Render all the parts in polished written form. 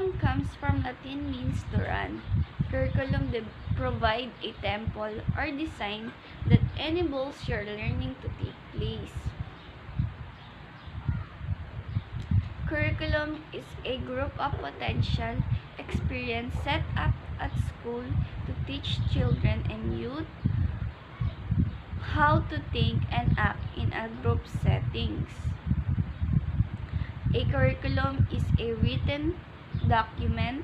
Curriculum comes from Latin means to run. Curriculum provide a temple or design that enables your learning to take place. Curriculum is a group of potential experience set up at school to teach children and youth how to think and act in a group settings. A curriculum is a written document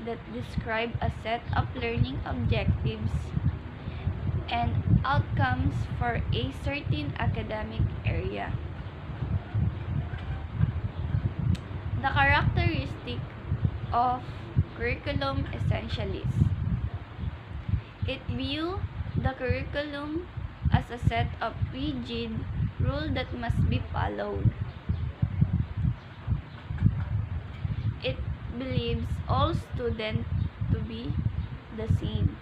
that describes a set of learning objectives and outcomes for a certain academic area. The characteristic of curriculum essentialist. It views the curriculum as a set of rigid rules that must be followed. It believes all students to be the same.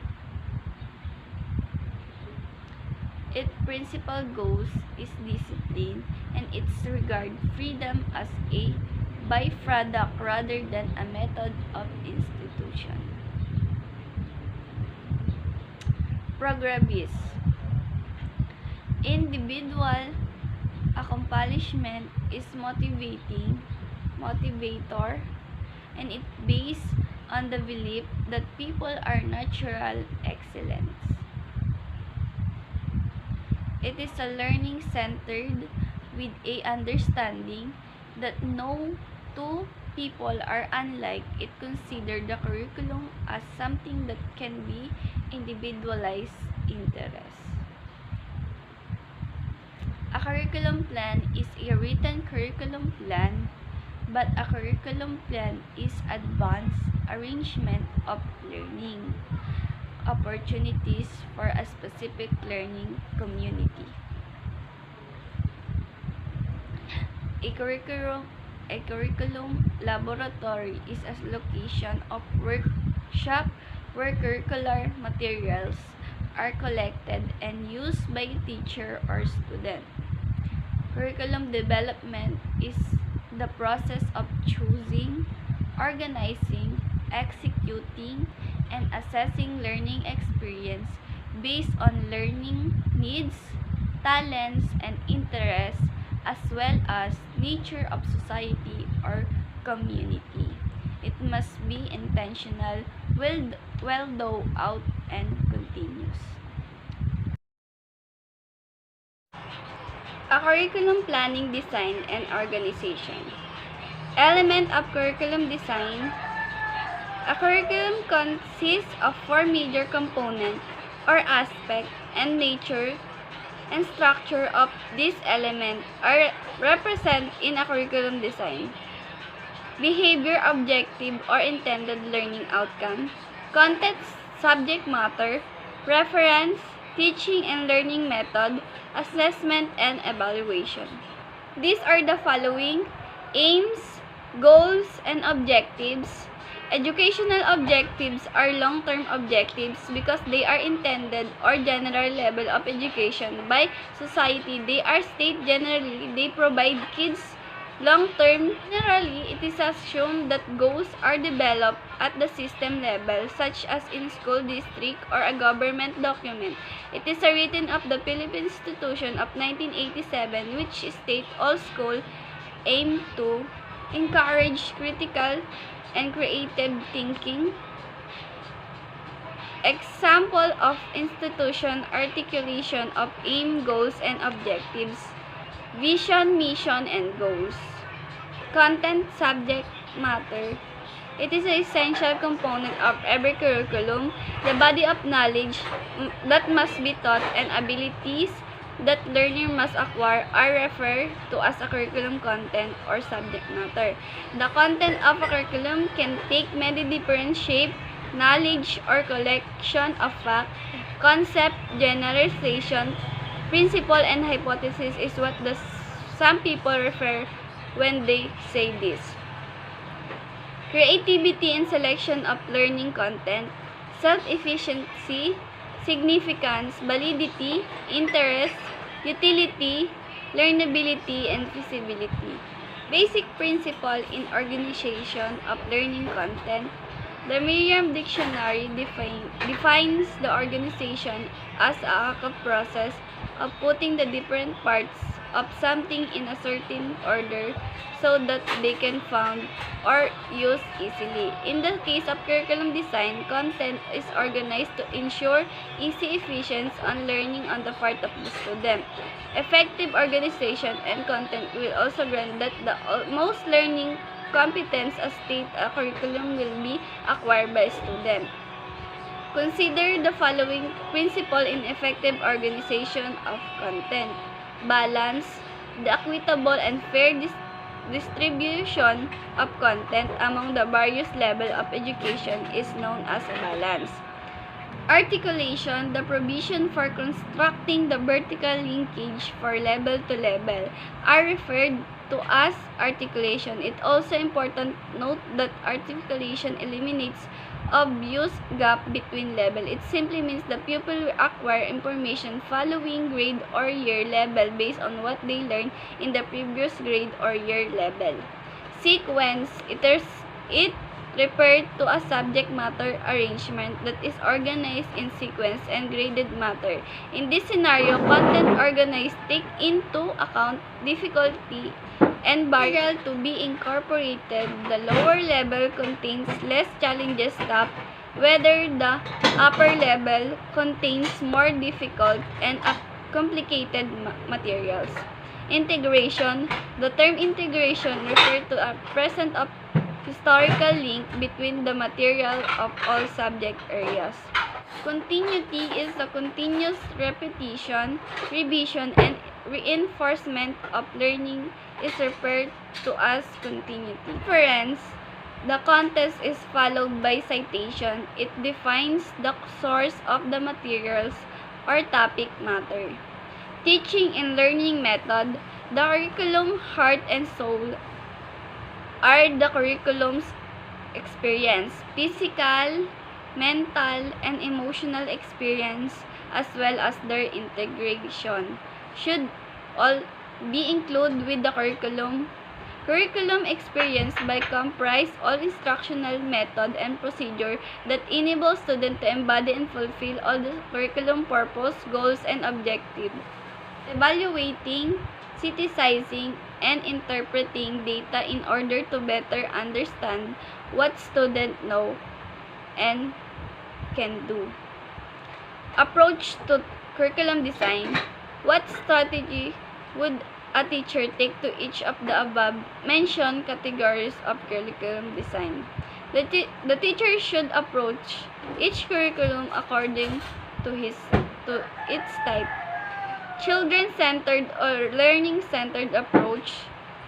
Its principal goal is discipline, and its regard freedom as a byproduct rather than a method of institution. Progressive. Individual accomplishment is motivator, and it based on the belief that people are natural excellence. It is a learning centered with a understanding that no two people are unlike. It considers the curriculum as something that can be individualized interest. A curriculum plan is a written curriculum plan, but a curriculum plan is advanced arrangement of learning opportunities for a specific learning community. A curriculum laboratory is a location of workshop where curricular materials are collected and used by teacher or student. Curriculum development is the process of choosing, organizing, executing, and assessing learning experience based on learning needs, talents, and interests, as well as nature of society or community. It must be intentional, well thought out, and continuous. A curriculum planning, design, and organization. Element of curriculum design. A curriculum consists of four major components or aspects, and nature and structure of these elements are represented in a curriculum design. Behavior, objective, or intended learning outcome. Content, subject matter, reference, teaching and learning method, assessment, and evaluation. These are the following: aims, goals, and objectives. Educational objectives are long-term objectives because they are intended or general level of education by society. They are stated generally. They provide kids long-term. Generally, it is assumed that goals are developed at the system level, such as in school district or a government document. It is a written of the Philippine Constitution of 1987, which states all schools aim to encourage critical and creative thinking. Example of institution articulation of aim, goals, and objectives. Vision, mission, and goals. Content, subject matter. It is an essential component of every curriculum. The body of knowledge that must be taught and abilities that learner must acquire are referred to as a curriculum content or subject matter. The content of a curriculum can take many different shapes. Knowledge or collection of fact, concept, generalization, principle, and hypothesis is what some people refer when they say this. Creativity and selection of learning content, self-efficiency, significance, validity, interest, utility, learnability, and feasibility. Basic principle in organization of learning content. The Merriam Dictionary defines the organization as a active process of putting the different parts of something in a certain order so that they can found or use easily. In the case of curriculum design, content is organized to ensure easy efficiency on learning on the part of the student. Effective organization and content will also grant that the most learning competence as state a curriculum will be acquired by student. Consider the following principle in effective organization of content. Balance. The equitable and fair distribution of content among the various levels of education is known as a balance. Articulation, the provision for constructing the vertical linkage for level to level, are referred to as articulation. It also important note that articulation eliminates obvious gap between level. It simply means the pupil will acquire information following grade or year level based on what they learned in the previous grade or year level. Sequence, it referred to a subject matter arrangement that is organized in sequence and graded matter. In this scenario, content organized take into account difficulty and barrier to be incorporated. The lower level contains less challenging stuff, whether the upper level contains more difficult and complicated materials. Integration. The term integration refers to a present of historical link between the material of all subject areas. Continuity is the continuous repetition, revision, and reinforcement of learning is referred to as continuity. Reference. The context is followed by citation. It defines the source of the materials or topic matter. Teaching and learning method. The curriculum heart and soul are the curriculum's experience, physical, mental, and emotional experience, as well as their integration, should all be included with the curriculum. Curriculum experience by comprise all instructional method and procedure that enable students to embody and fulfill all the curriculum purpose, goals, and objectives. Evaluating, synthesizing, and interpreting data in order to better understand what students know and can do. Approach to curriculum design. What strategy would a teacher take to each of the above mentioned categories of curriculum design? The teacher should approach each curriculum according to its type. Children-centered or learning-centered approach,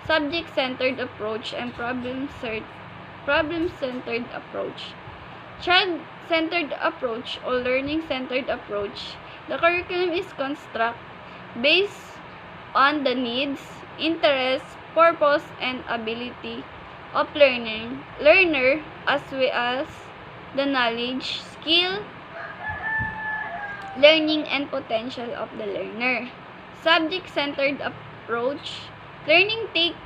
subject-centered approach, and problem-centered approach. Child-centered approach or learning-centered approach. The curriculum is constructed based on the needs, interests, purpose, and ability of learner as well as the knowledge, skill, learning, and potential of the learner. Subject-centered approach. Learning takes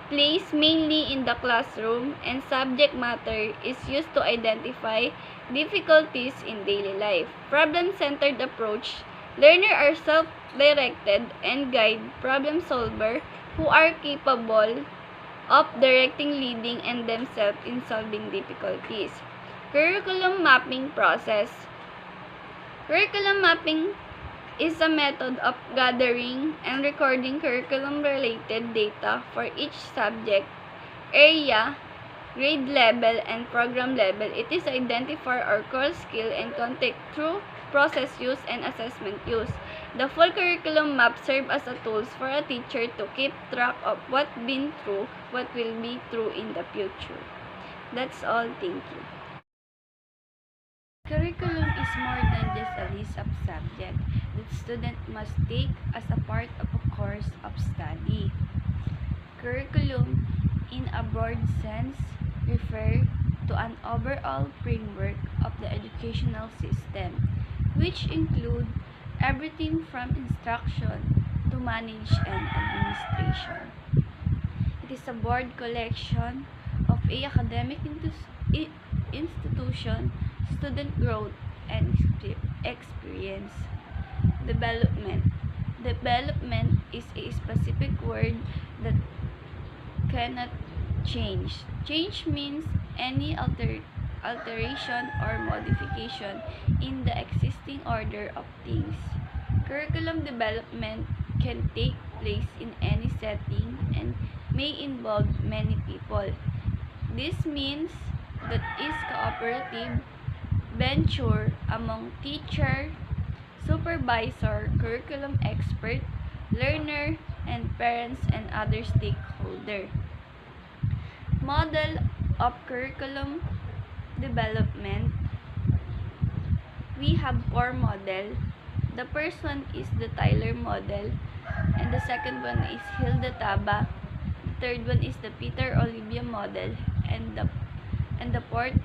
place mainly in the classroom, and subject matter is used to identify difficulties in daily life. Problem-centered approach. Learners are self-directed and guide problem solver who are capable of directing, leading, and themselves in solving difficulties. Curriculum mapping process. Curriculum mapping is a method of gathering and recording curriculum-related data for each subject, area, grade level, and program level. It is identify our core skill and content through process use and assessment use. The full curriculum map serves as a tools for a teacher to keep track of what been through, what will be true in the future. That's all. Thank you. Curriculum is more than just a list of subjects that student must take as a part of a course of study. Curriculum, in a broad sense, refer to an overall framework of the educational system, which include everything from instruction to management and administration. It is a board collection of a academic institution, student growth, and experience. Development. Development is a specific word that cannot change. Change means any alteration or modification in the existing order of things. Curriculum development can take place in any setting and may involve many people. This means that is cooperative venture among teacher, supervisor, curriculum expert, learner, and parents and other stakeholders. Model of curriculum development. We have 4 model. The first one is the Tyler model, and the second one is Hilda Taba. The third one is the Peter Olivia model, and the fourth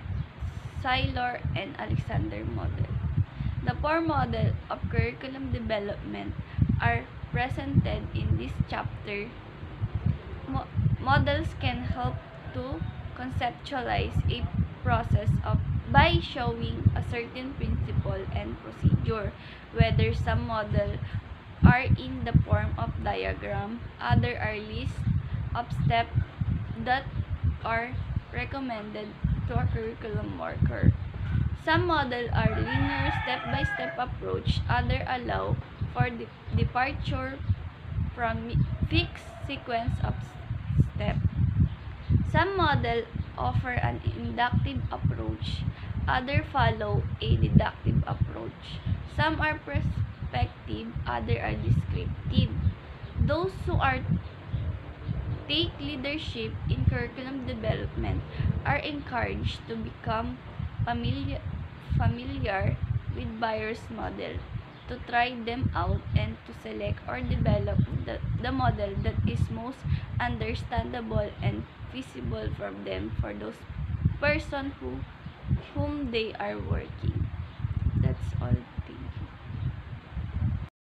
Saylor and Alexander model. The 4 model of curriculum development are presented in this chapter. Models can help to conceptualize a process by showing a certain principle and procedure. Whether some models are in the form of diagram, other are list of steps that are recommended to a curriculum worker. Some models are linear step-by-step approach, other allow for departure from fixed sequence of steps. Some models offer an inductive approach, other follow a deductive approach. Some are prospective, other are descriptive. Those who are take leadership in curriculum development are encouraged to become familiar with various models, to try them out and to select or develop the model that is most understandable and feasible for them, for those person whom they are working. That's all.